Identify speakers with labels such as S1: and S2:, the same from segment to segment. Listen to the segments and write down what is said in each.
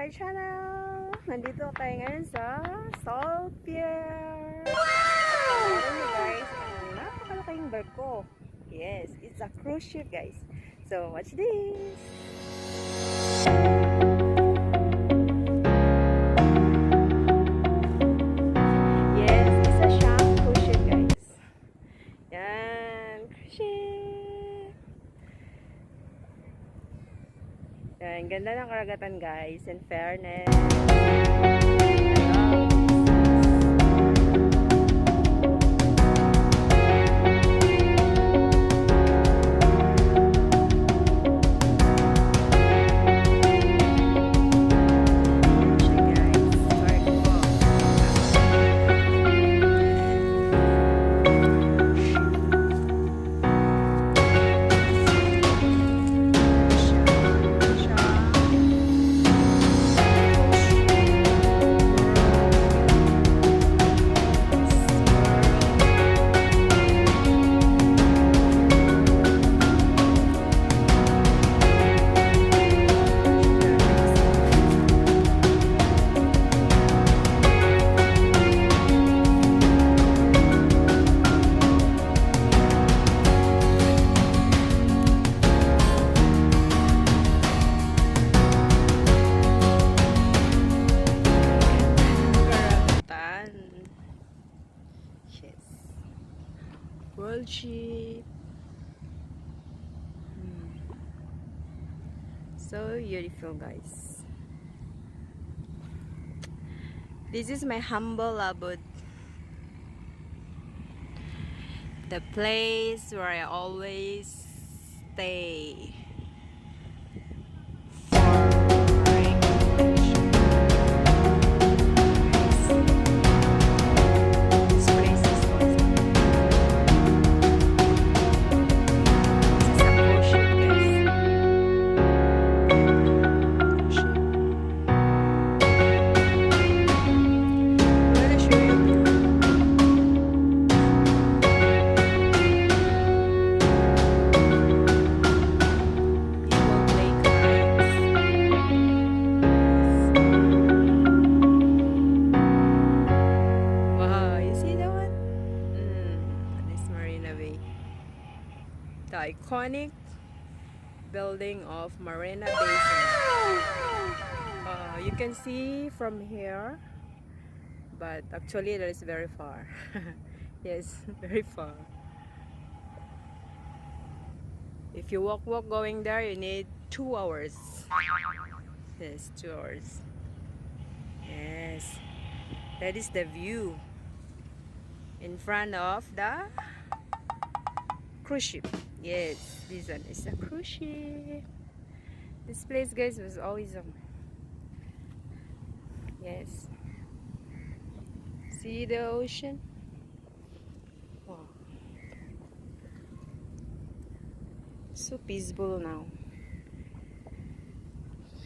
S1: my channel! Nandito tayo ngayon sa Southpier! Wow! Alam guys, ang napakalaking barko. Yes, it's a cruise ship guys. So, watch this! Yes, it's a shark cruise ship guys. Yan, cruise ship! Yan, ganda ng karagatan guys, in fairness. World ship. So beautiful guys. This is my humble abode. The place where I always stay. The iconic building of Marina Basin. You can see from here, but actually that is very far. Yes, very far. If you walk going there, you need 2 hours. Yes, 2 hours. Yes, that is the view in front of the cruise ship. Yes, this one is a cruise ship. This place guys was always yes, see the ocean. Wow, so peaceful now.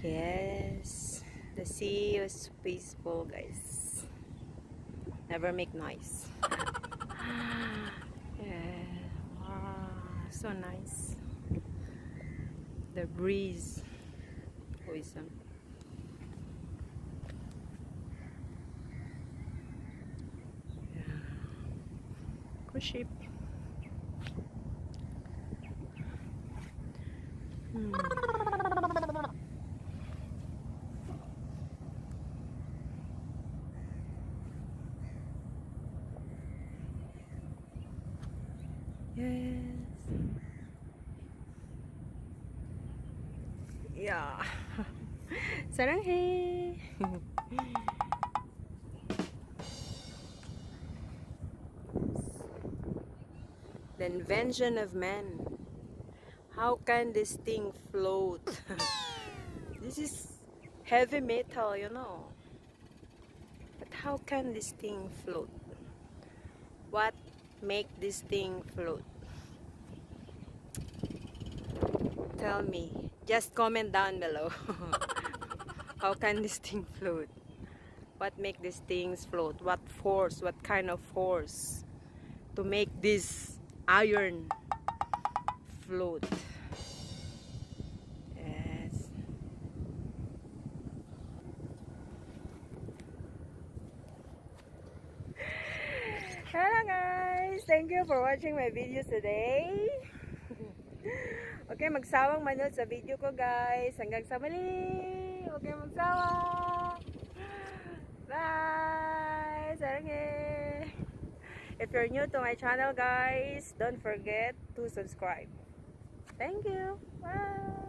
S1: Yes, the sea was peaceful guys, never make noise. Yeah, wow, so nice. The breeze, awesome. Yeah. Cruise ship. Yes. Yeah. Saranghe. The invention of man. How can this thing float? This is heavy metal, you know. But how can this thing float? What make this thing float? Tell me. Just comment down below. How can this thing float? What make these things float? What force? What kind of force to make this iron float? Yes. thank you for watching my videos today. Okay, magsawang manood sa video ko guys. Hanggang sa muli. Okay, magsawa. Bye! Saranghe! If you're new to my channel guys, don't forget to subscribe. Thank you. Bye!